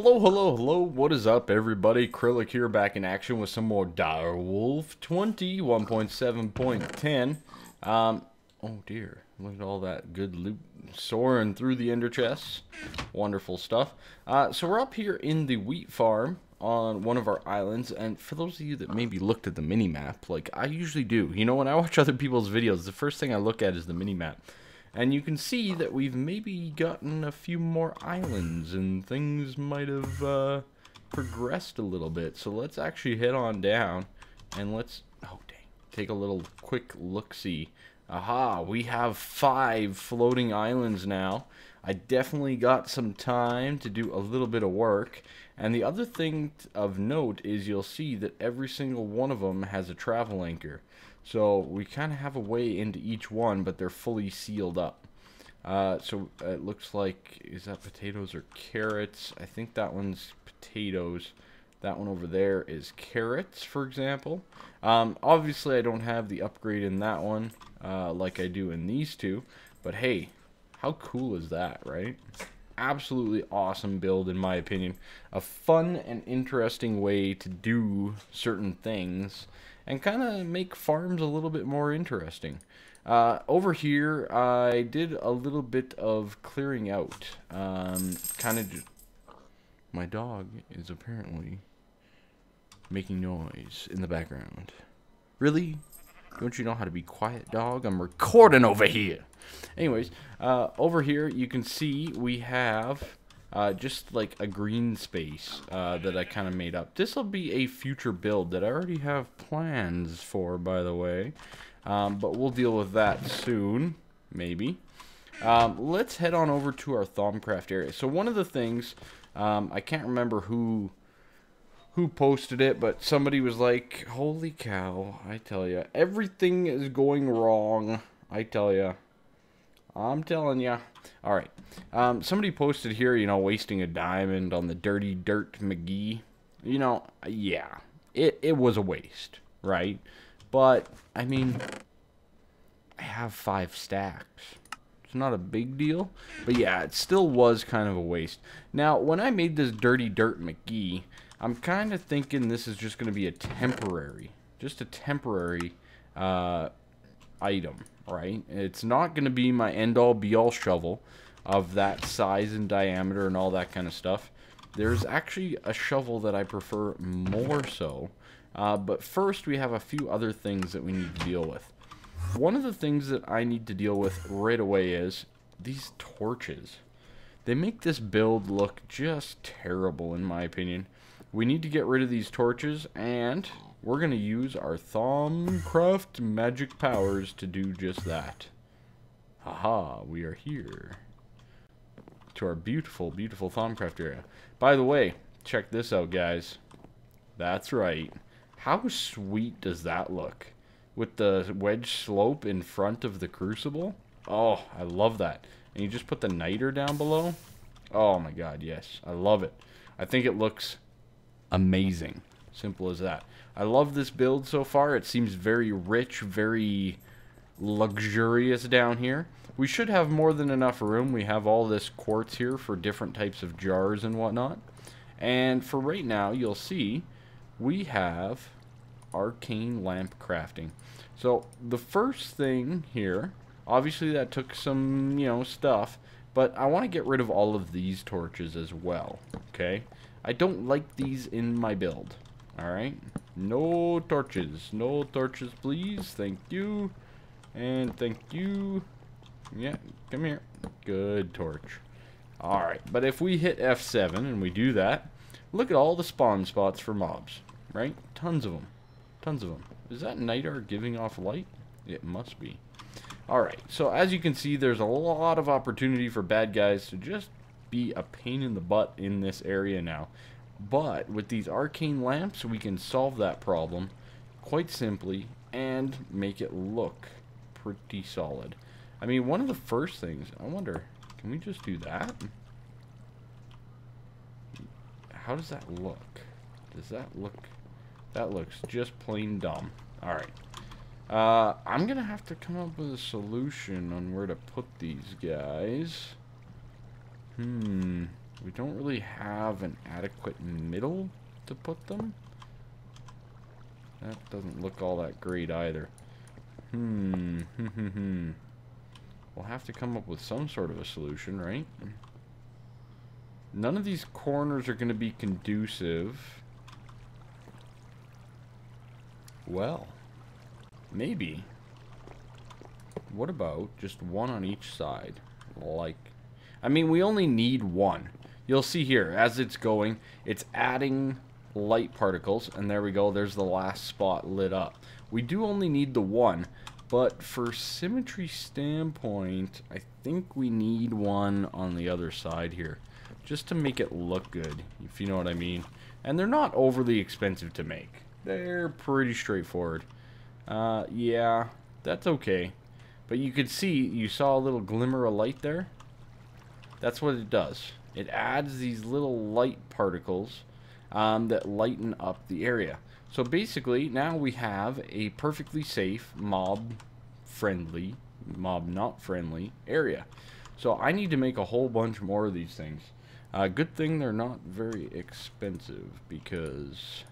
Hello, hello, hello, what is up everybody? Kryllyk here, back in action with some more Direwolf20 1.7.10. Oh dear, look at all that good loot soaring through the ender chests. Wonderful stuff. So we're up here in the wheat farm on one of our islands, and for those of you that maybe looked at the mini-map, like I usually do, you know, when I watch other people's videos, the first thing I look at is the mini-map. And you can see that we've maybe gotten a few more islands, and things might have progressed a little bit. So let's actually head on down, and let's, oh dang, take a little quick look-see. Aha, we have 5 floating islands now. I definitely got some time to do a little bit of work. And the other thing of note is you'll see that every single one of them has a travel anchor. So we kind of have a way into each one, but they're fully sealed up. So it looks like, is that potatoes or carrots? I think that one's potatoes. That one over there is carrots, for example. Obviously, I don't have the upgrade in that one like I do in these two. But hey, how cool is that, right? Absolutely awesome build, in my opinion. A fun and interesting way to do certain things and kind of make farms a little bit more interesting. Over here, I did a little bit of clearing out. Kind of, my dog is apparently making noise in the background. Really? Don't you know how to be quiet, dog? I'm recording over here. Anyways, over here you can see we have just like a green space that I kind of made up. This will be a future build that I already have plans for, by the way. But we'll deal with that soon, maybe. Let's head on over to our Thaumcraft area. So one of the things, I can't remember who posted it, but somebody was like, holy cow, I tell you, everything is going wrong, I tell you. I'm telling you. Alright, somebody posted here, you know, wasting a diamond on the dirty dirt McGee. You know, yeah, it was a waste, right? But, I mean, I have 5 stacks. It's not a big deal, but yeah, it still was kind of a waste. Now, when I made this dirty dirt McGee, I'm kind of thinking this is just going to be a temporary, just a temporary item, right? It's not going to be my end-all be-all shovel of that size and diameter and all that kind of stuff. There's actually a shovel that I prefer more so, but first we have a few other things that we need to deal with. One of the things that I need to deal with right away is these torches. They make this build look just terrible, in my opinion. We need to get rid of these torches, and we're going to use our Thaumcraft magic powers to do just that. Haha, we are here to our beautiful, beautiful Thaumcraft area. By the way, check this out, guys. That's right. How sweet does that look? With the wedge slope in front of the crucible? Oh, I love that. And you just put the niter down below? Oh my god, yes. I love it. I think it looks amazing. Simple as that. I love this build so far. It seems very rich, very luxurious down here. We should have more than enough room. We have all this quartz here for different types of jars and whatnot. And for right now, you'll see we have arcane lamp crafting. So the first thing here, obviously that took some, you know, stuff, but I want to get rid of all of these torches as well, okay? I don't like these in my build, alright? No torches, please, thank you, and thank you. Yeah, come here. Good torch. Alright, but if we hit F7 and we do that, look at all the spawn spots for mobs, right? Tons of them. Tons of them. Is that niter giving off light? It must be. Alright, so as you can see, there's a lot of opportunity for bad guys to just be a pain in the butt in this area now. But with these arcane lamps, we can solve that problem quite simply and make it look pretty solid. I mean, one of the first things, I wonder, can we just do that? How does that look? Does that look... That looks just plain dumb. Alright. I'm going to have to come up with a solution on where to put these guys. We don't really have an adequate middle to put them. That doesn't look all that great either. We'll have to come up with some sort of a solution, right? None of these corners are going to be conducive. Well, maybe. What about just one on each side? Like, I mean, we only need one. You'll see here, as it's going, it's adding light particles, and there we go, there's the last spot lit up. We do only need the one, but for symmetry standpoint, I think we need one on the other side here, just to make it look good, if you know what I mean. And they're not overly expensive to make. They're pretty straightforward. Yeah, that's okay. But you could see, you saw a little glimmer of light there? That's what it does. It adds these little light particles that lighten up the area. So basically, now we have a perfectly safe, mob-friendly, mob-not-friendly area. So I need to make a whole bunch more of these things. Good thing they're not very expensive, because,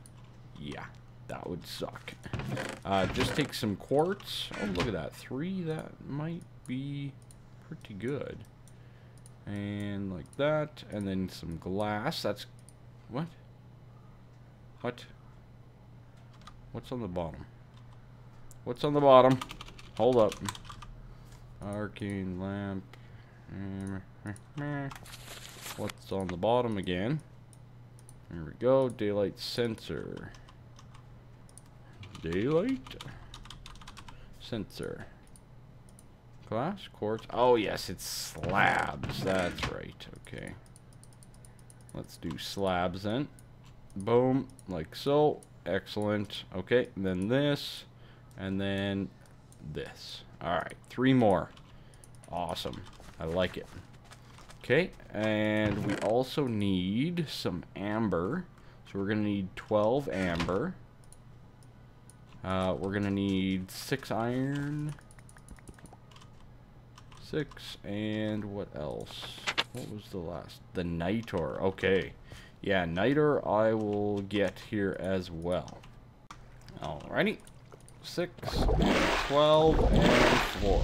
yeah, that would suck. Just take some quartz. Oh, look at that. 3, that might be pretty good. And like that. And then some glass. That's... What? What? What's on the bottom? What's on the bottom? Hold up. Arcane lamp. What's on the bottom again? There we go. Daylight sensor. Daylight sensor. Glass, quartz. Oh yes, it's slabs. That's right. Okay. Let's do slabs then. Boom, like so. Excellent. Okay, and then this, and then this. Alright, 3 more. Awesome. I like it. Okay, and we also need some amber. So we're going to need 12 amber. We're going to need 6 iron. 6, and what else? What was the last? The nitor. Okay. Yeah, nitor I will get here as well. Alrighty. 6, and 12, and 4.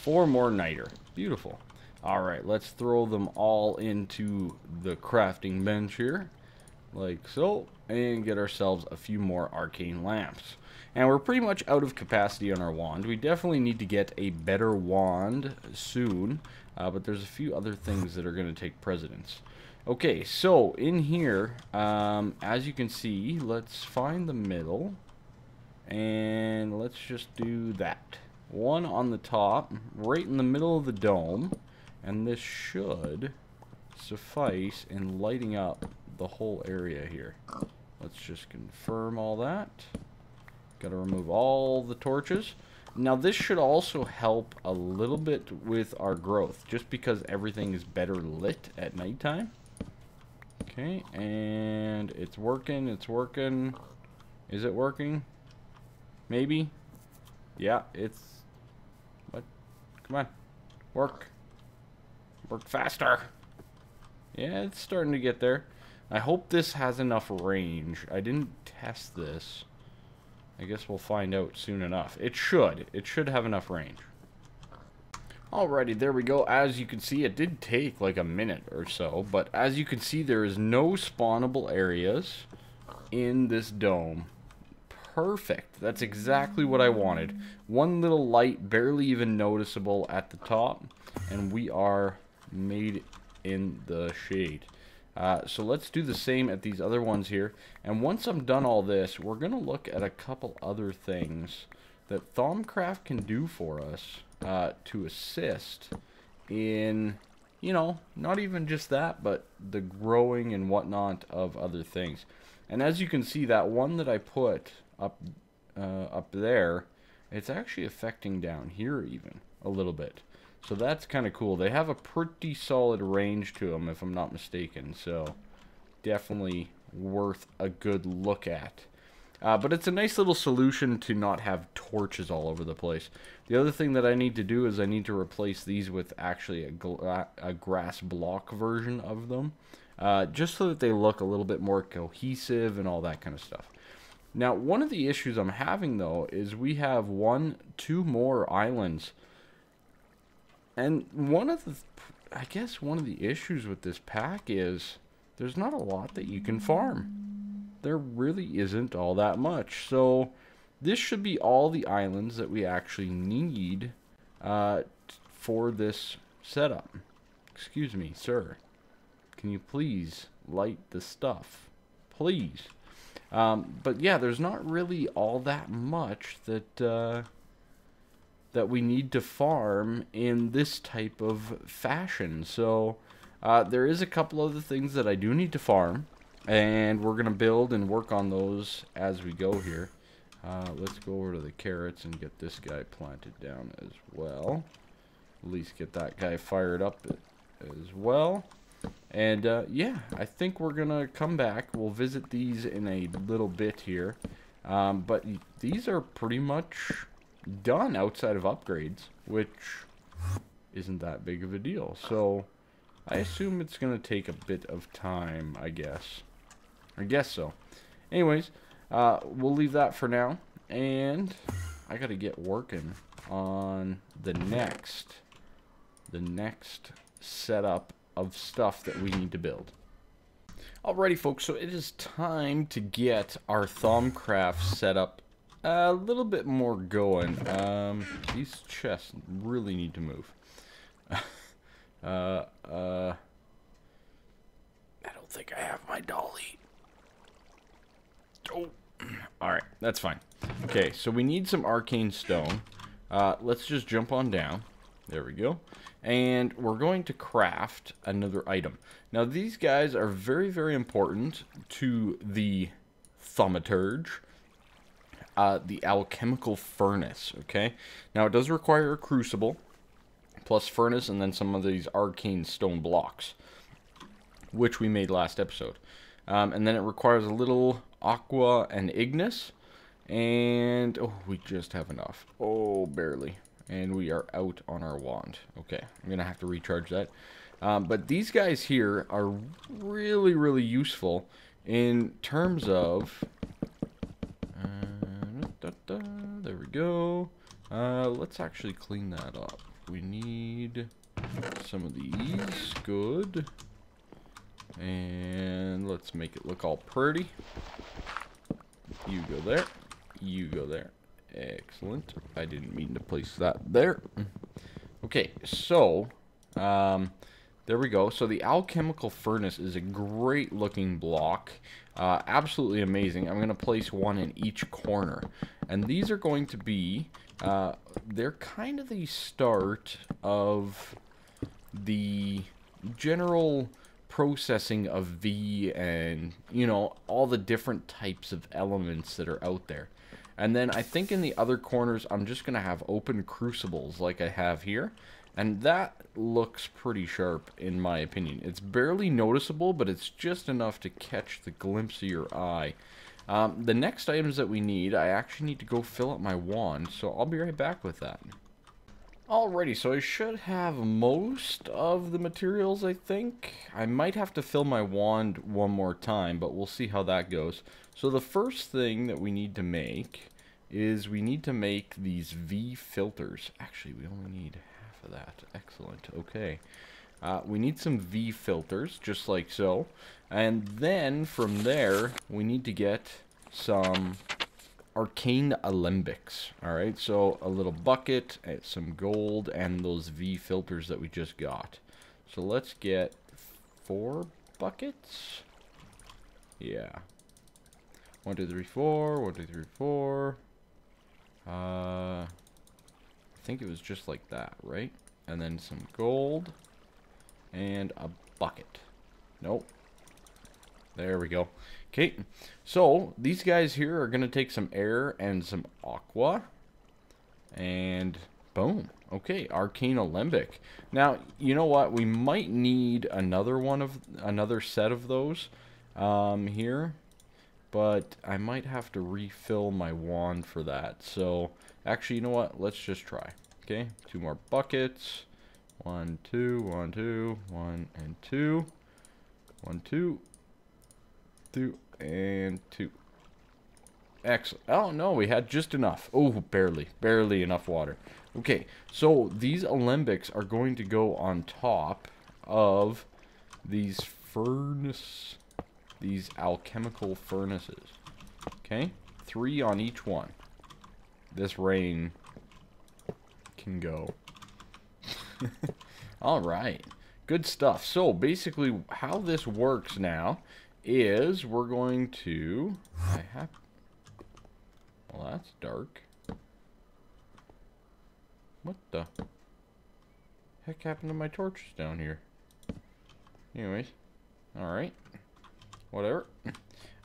4 more nitor. Beautiful. Alright, let's throw them all into the crafting bench here. Like so. And get ourselves a few more arcane lamps. And we're pretty much out of capacity on our wand. We definitely need to get a better wand soon. But there's a few other things that are going to take precedence. Okay, so in here, as you can see, let's find the middle. And let's just do that. One on the top, right in the middle of the dome. And this should suffice in lighting up the whole area here. Let's just confirm all that. Got to remove all the torches. Now this should also help a little bit with our growth, just because everything is better lit at nighttime. Okay, and it's working, it's working. Is it working? Maybe? Yeah, it's... What? Come on. Work. Work faster. Yeah, it's starting to get there. I hope this has enough range. I didn't test this. I guess we'll find out soon enough. It should. It should have enough range. Alrighty, there we go. As you can see, it did take like a minute or so. But as you can see, there is no spawnable areas in this dome. Perfect. That's exactly what I wanted. One little light, barely even noticeable at the top. And we are made in the shade. So let's do the same at these other ones here. And once I'm done all this, we're going to look at a couple other things that Thaumcraft can do for us to assist in, you know, not even just that, but the growing and whatnot of other things. And as you can see, that one that I put up there, it's actually affecting down here even a little bit. So that's kind of cool. They have a pretty solid range to them, if I'm not mistaken. So definitely worth a good look at. But it's a nice little solution to not have torches all over the place. The other thing that I need to do is I need to replace these with actually a grass block version of them. Just so that they look a little bit more cohesive and all that kind of stuff. Now, one of the issues I'm having, though, is we have two more islands. And I guess one of the issues with this pack is there's not a lot that you can farm. There really isn't all that much. So this should be all the islands that we actually need for this setup. Excuse me, sir. Can you please light the stuff? Please. But yeah, there's not really all that much that we need to farm in this type of fashion. So there is a couple other things that I do need to farm, and we're gonna build and work on those as we go here. Let's go over to the carrots and get this guy planted down as well. At least get that guy fired up as well. And yeah, I think we're gonna come back. We'll visit these in a little bit here. But these are pretty much done outside of upgrades, which isn't that big of a deal. So I assume it's gonna take a bit of time, I guess. I guess so. Anyways, we'll leave that for now, and I gotta get working on the next setup of stuff that we need to build. Alrighty, folks, so it is time to get our Thaumcraft setup a little bit more going. These chests really need to move. I don't think I have my dolly. Oh, alright, that's fine. Okay, so we need some arcane stone. Let's just jump on down. There we go. And we're going to craft another item. Now, these guys are very, very important to the thaumaturge, the alchemical furnace, okay? Now, it does require a crucible, plus furnace, and then some of these arcane stone blocks, which we made last episode. And then it requires a little aqua and ignis, and, oh, we just have enough. Oh, barely. And we are out on our wand. Okay, I'm going to have to recharge that. But these guys here are really, really useful in terms of... there we go. Let's actually clean that up. We need some of these. Good. And let's make it look all pretty. You go there. You go there. Excellent. I didn't mean to place that there. Okay, so there we go. So the alchemical furnace is a great looking block. Absolutely amazing. I'm going to place one in each corner. And these are going to be, they're kind of the start of the general processing of V and, you know, all the different types of elements that are out there. And then I think in the other corners, I'm just going to have open crucibles like I have here. And that looks pretty sharp, in my opinion. It's barely noticeable, but it's just enough to catch the glimpse of your eye. The next items that we need, I actually need to go fill up my wand, so I'll be right back with that. Alrighty, so I should have most of the materials, I think. I might have to fill my wand one more time, but we'll see how that goes. So the first thing that we need to make is we need to make these V filters. Actually, we only need half of that. Excellent. Okay. We need some V filters, just like so. And then from there, we need to get some arcane alembics. Alright, so a little bucket, some gold, and those V filters that we just got. So let's get 4 buckets. Yeah. 1, 2, 3, 4. 1, 2, 3, 4. I think it was just like that, right? And then some gold and a bucket. Nope. There we go. Okay, so these guys here are going to take some air and some aqua. And boom. Okay, arcane alembic. Now, you know what? We might need another set of those here. but I might have to refill my wand for that. So, actually, you know what? Let's just try. Okay, 2 more buckets. 1, 2, 1, 2, 1, and 2. 1, 2, 2, and 2. Excellent. Oh, no, we had just enough. Oh, barely enough water. Okay, so these alembics are going to go on top of these these alchemical furnaces. Okay, 3 on each one. This rain can go. Alright, good stuff. So basically how this works now is we're going to... Well, that's dark. What the heck happened to my torches down here? Anyways, alright. Whatever.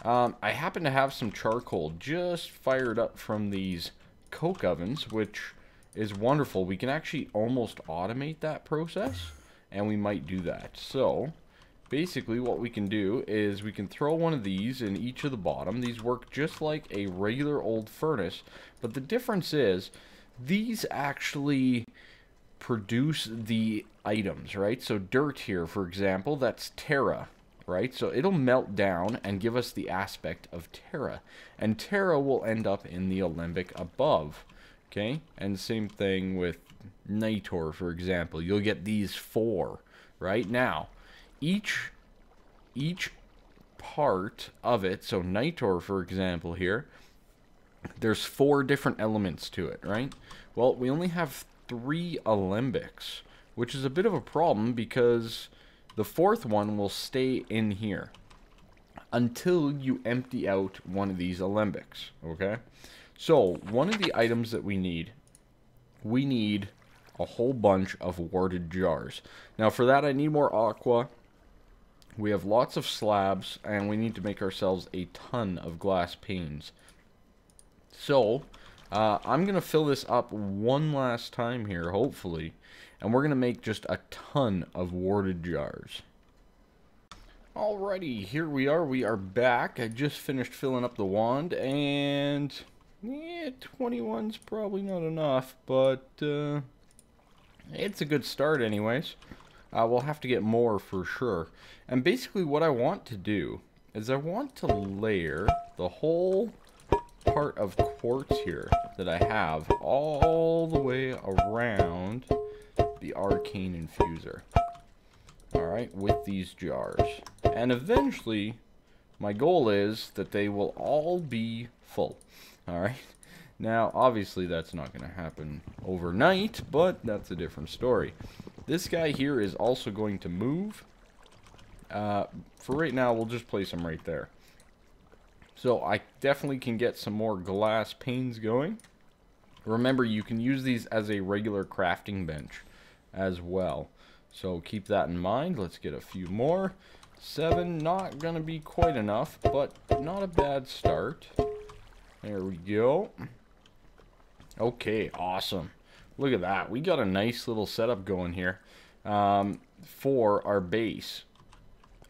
I happen to have some charcoal just fired up from these coke ovens, which is wonderful. We can actually almost automate that process, and we might do that. So, basically what we can do is we can throw one of these in each of the bottom. These work just like a regular old furnace, but the difference is these actually produce the items, right? So dirt here, for example, that's Terra, right? So it'll melt down and give us the aspect of Terra, and Terra will end up in the alembic above, okay? And same thing with Nitor, for example. You'll get these 4, right? Now, each part of it, so Nitor, for example, here, there's 4 different elements to it, right? Well, we only have 3 alembics, which is a bit of a problem because the 4th one will stay in here until you empty out one of these alembics, okay? So, one of the items that we need a whole bunch of warded jars. Now, for that, I need more aqua. We have lots of slabs, and we need to make ourselves a ton of glass panes. So, I'm going to fill this up one last time here, hopefully, and we're going to make just a ton of warded jars. Alrighty, here we are back. I just finished filling up the wand, and yeah, 21's probably not enough, but it's a good start anyways. We'll have to get more for sure. And basically what I want to do is I want to layer the whole part of quartz here that I have all the way around the arcane infuser. Alright, with these jars. And eventually, my goal is that they will all be full. Alright? Now, obviously that's not going to happen overnight, but that's a different story. This guy here is also going to move. For right now, we'll just place him right there. So I definitely can get some more glass panes going. Remember, you can use these as a regular crafting bench as well. So keep that in mind. Let's get a few more. 7, not going to be quite enough, but not a bad start. There we go. Okay, awesome. Look at that. We got a nice little setup going here for our base.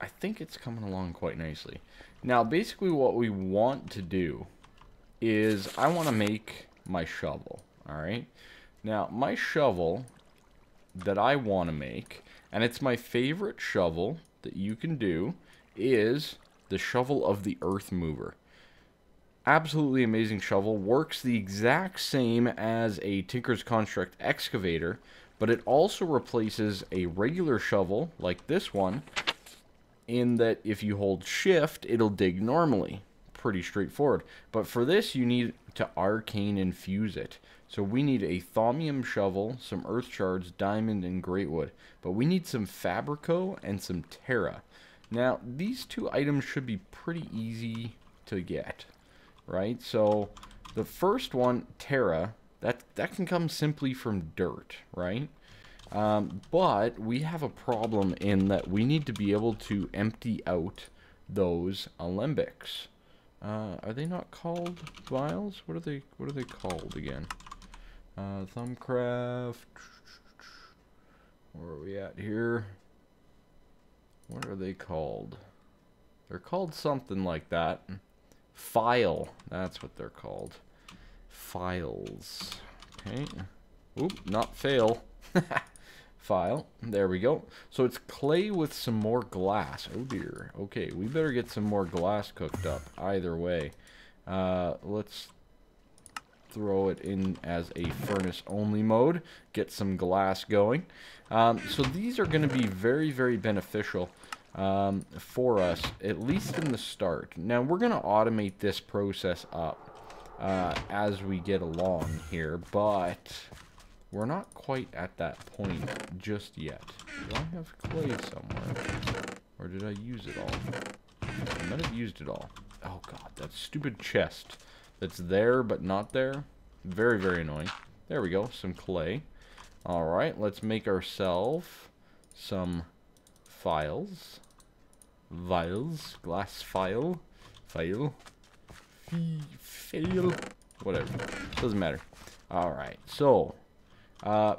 I think it's coming along quite nicely. Now, basically what we want to do is I want to make my shovel, alright? Now, my shovel that I want to make, and it's my favorite shovel that you can do, is the Shovel of the Earth Mover. Absolutely amazing shovel. Works the exact same as a Tinker's Construct excavator, but it also replaces a regular shovel, like this one, in that if you hold shift, it'll dig normally. Pretty straightforward. But for this, you need to arcane infuse it. So we need a thaumium shovel, some earth shards, diamond, and great wood. But we need some fabrico and some terra. Now, these 2 items should be pretty easy to get, right? So the first one, terra, that can come simply from dirt, right? But we have a problem in that we need to be able to empty out those alembics. Are they not called vials? What are they called again? Thaumcraft. Where are we at here? What are they called? They're called something like that. file. That's what they're called. Files. Okay. Oop, not fail. File. There we go. So it's clay with some more glass. Oh dear. Okay, we better get some more glass cooked up. Either way. Let's throw it in as a furnace only mode. Get some glass going. So these are going to be very, very beneficial for us, at least in the start. Now we're going to automate this process up as we get along here, but we're not quite at that point just yet. Do I have clay somewhere? Or did I use it all? I might have used it all. Oh god, that stupid chest that's there but not there. Very, very annoying. There we go, some clay. Alright, let's make ourselves some files. Vials. Glass file. File. Fail. Whatever. Doesn't matter. Alright, so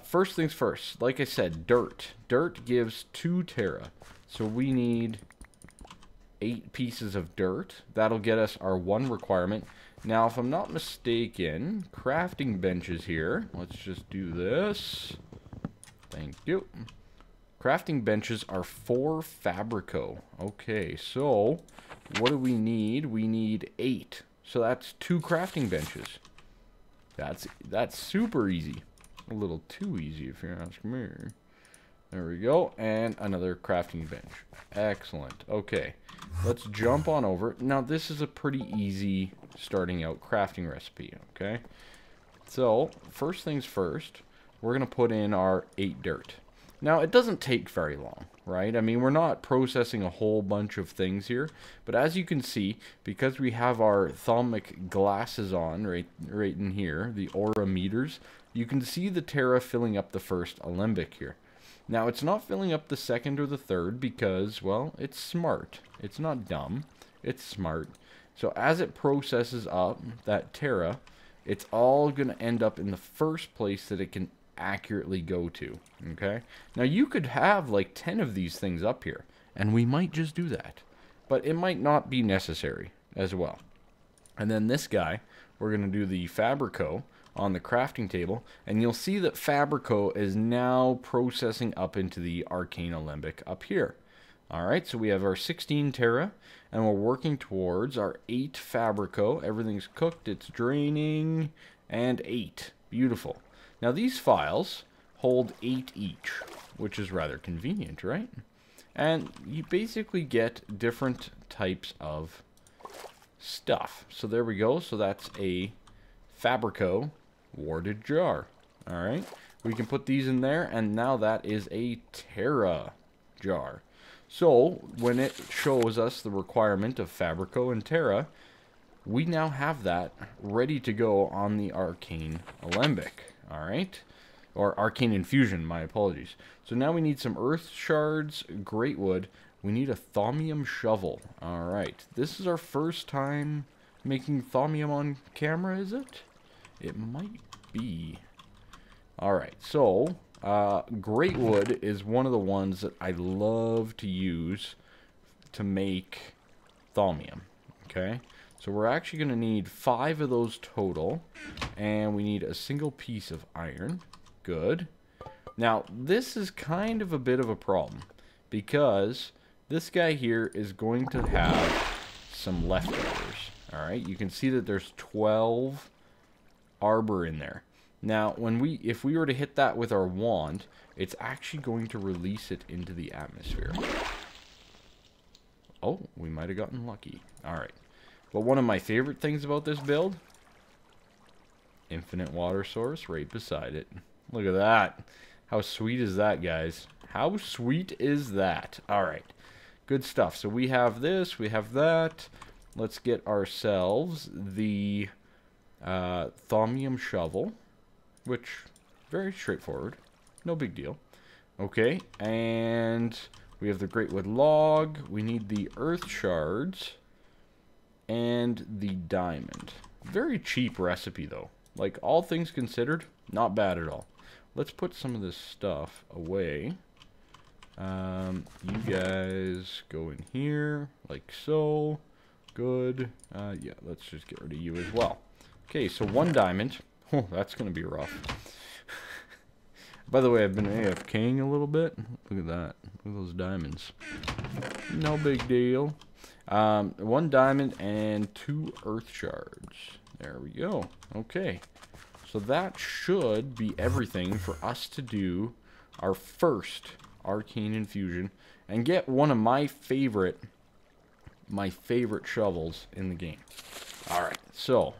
first things first. Like I said, dirt. Dirt gives 2 Terra. So we need 8 pieces of dirt. That'll get us our 1 requirement. Now, if I'm not mistaken, crafting benches here. Let's just do this. Thank you. Crafting benches are 4 Fabrico. Okay, so what do we need? We need 8. So that's 2 crafting benches. That's super easy. A little too easy if you ask me. There we go. And another crafting bench. Excellent. Okay. Let's jump on over. Now, this is a pretty easy starting out crafting recipe, okay? So, first things first, we're going to put in our 8 dirt. Now, it doesn't take very long, right? I mean, we're not processing a whole bunch of things here, but as you can see, because we have our thalmic glasses on right in here, the aura meters, you can see the Terra filling up the first alembic here. Now, it's not filling up the second or the third because, well, it's smart. It's not dumb. It's smart. So as it processes up that Terra, it's all going to end up in the first place that it can accurately go to, okay? Now, you could have like 10 of these things up here, and we might just do that. But it might not be necessary as well. And then this guy, we're going to do the Fabrico on the crafting table, and you'll see that Fabrico is now processing up into the Arcane Alembic up here. Alright, so we have our 16 Terra, and we're working towards our 8 Fabrico. Everything's cooked, it's draining, and 8. Beautiful. Now these files hold 8 each, which is rather convenient, right? And you basically get different types of stuff. So there we go. So that's a Fabrico warded jar. Alright, we can put these in there, and now that is a Terra jar. So when it shows us the requirement of Fabrico and Terra, we now have that ready to go on the Arcane Alembic. Alright, or Arcane Infusion, my apologies. So now we need some earth shards, great wood. We need a thaumium shovel. Alright, this is our first time making thaumium on camera, is it? It might be. Alright, so great wood is one of the ones that I love to use to make thaumium. Okay, so we're actually going to need 5 of those total, and we need a single piece of iron. Good. Now, this is kind of a bit of a problem, because this guy here is going to have some leftovers. Alright, you can see that there's 12 arbor in there. Now, if we were to hit that with our wand, it's actually going to release it into the atmosphere. Oh, we might have gotten lucky. Alright. But one of my favorite things about this build, infinite water source right beside it. Look at that. How sweet is that, guys? How sweet is that? Alright. Good stuff. So we have this, we have that. Let's get ourselves the thaumium shovel, which, very straightforward. No big deal. Okay, and we have the great wood log. We need the earth shards and the diamond. Very cheap recipe, though. Like, all things considered, not bad at all. Let's put some of this stuff away. You guys go in here, like so. Good. Yeah, let's just get rid of you as well. Okay, so 1 diamond. Oh, that's going to be rough. By the way, I've been AFKing a little bit. Look at that. Look at those diamonds. No big deal. 1 diamond and 2 earth shards. There we go. Okay. So that should be everything for us to do our first arcane infusion and get one of my favorite shovels in the game. Alright, so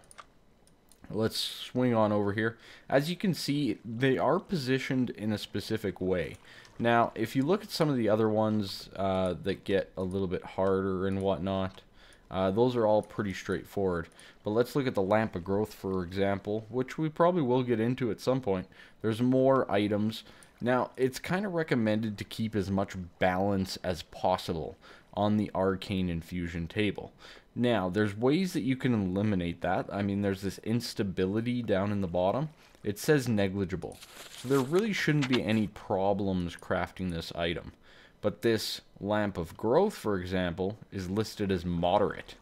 let's swing on over here. As you can see, they are positioned in a specific way. Now, if you look at some of the other ones that get a little bit harder and whatnot, those are all pretty straightforward. But let's look at the Lamp of Growth, for example, which we probably will get into at some point. There's more items. Now, it's kind of recommended to keep as much balance as possible on the arcane infusion table. Now, there's ways that you can eliminate that. I mean, there's this instability down in the bottom. It says negligible. So there really shouldn't be any problems crafting this item. But this Lamp of Growth, for example, is listed as moderate.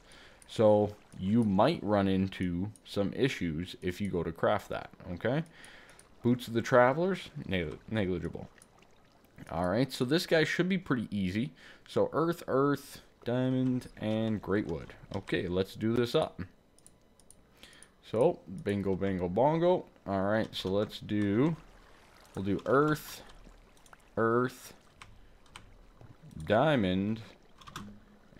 So you might run into some issues if you go to craft that, okay? Boots of the Travelers, negligible. Alright, so this guy should be pretty easy. So earth, diamond, and great wood. Okay, let's do this up. So, bingo, bango, bongo. Alright, so we'll do earth, diamond,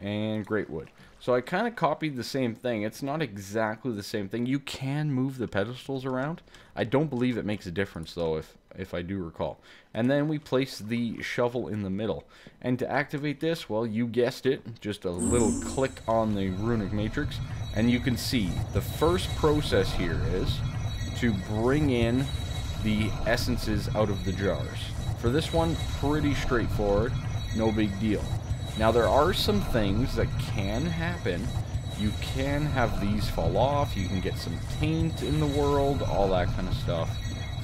and great wood. So I kind of copied the same thing. It's not exactly the same thing. You can move the pedestals around. I don't believe it makes a difference, though, if I do recall. And then we place the shovel in the middle. And to activate this, well, you guessed it, just a little click on the runic matrix, and you can see the first process here is to bring in the essences out of the jars. For this one, pretty straightforward, no big deal. Now, there are some things that can happen. You can have these fall off, you can get some taint in the world, all that kind of stuff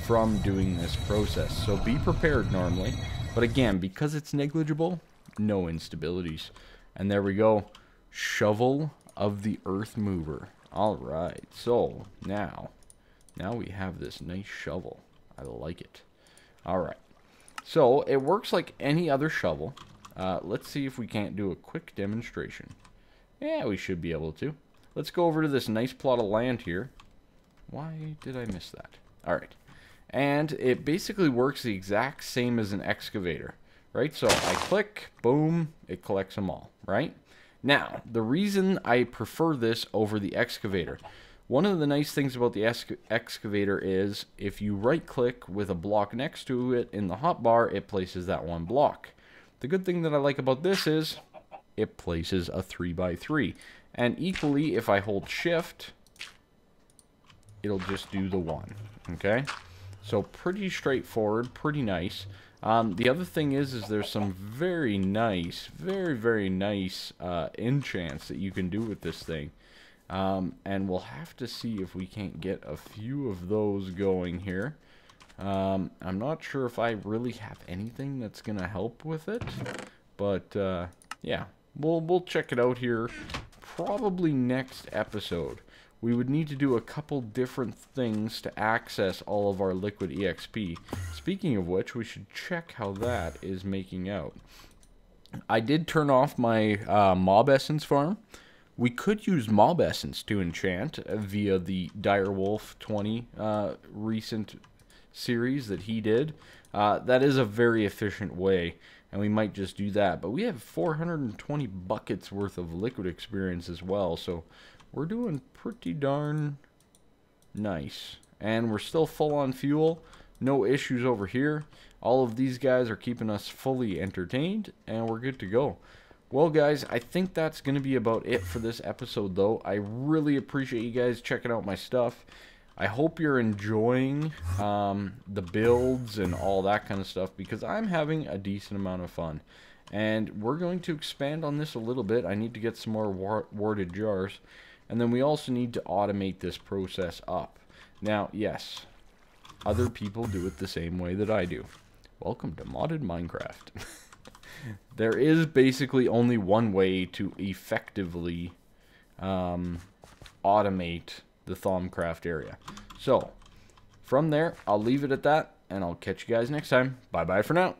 from doing this process. So be prepared normally. But again, because it's negligible, no instabilities. And there we go. Shovel of the Earth Mover. Alright, so now we have this nice shovel. I like it. Alright, so it works like any other shovel. Let's see if we can't do a quick demonstration. Yeah, we should be able to. Let's go over to this nice plot of land here. Why did I miss that? Alright. And it basically works the exact same as an excavator, right? So I click, boom, it collects them all, right? Now, the reason I prefer this over the excavator, one of the nice things about the excavator is if you right-click with a block next to it in the hotbar, it places that one block. The good thing that I like about this is it places a 3x3. And equally, if I hold shift, it'll just do the 1. Okay? So pretty straightforward, pretty nice. The other thing is there's some very nice, very nice enchants that you can do with this thing. And we'll have to see if we can't get a few of those going here. I'm not sure if I really have anything that's gonna help with it, but yeah, we'll check it out here probably next episode. We would need to do a couple different things to access all of our liquid EXP. Speaking of which, we should check how that is making out. I did turn off my mob essence farm. We could use mob essence to enchant via the Direwolf20 recent series that he did. That is a very efficient way, and we might just do that. But we have 420 buckets worth of liquid experience as well, so we're doing pretty darn nice. And we're still full on fuel, no issues over here. All of these guys are keeping us fully entertained, and we're good to go. Well, guys, I think that's going to be about it for this episode, though. I really appreciate you guys checking out my stuff. I hope you're enjoying the builds and all that kind of stuff, because I'm having a decent amount of fun. And we're going to expand on this a little bit. I need to get some more warded jars. And then we also need to automate this process up. Now, yes, other people do it the same way that I do. Welcome to modded Minecraft. There is basically only one way to effectively automate the Thaumcraft area. So, from there, I'll leave it at that, and I'll catch you guys next time. Bye-bye for now.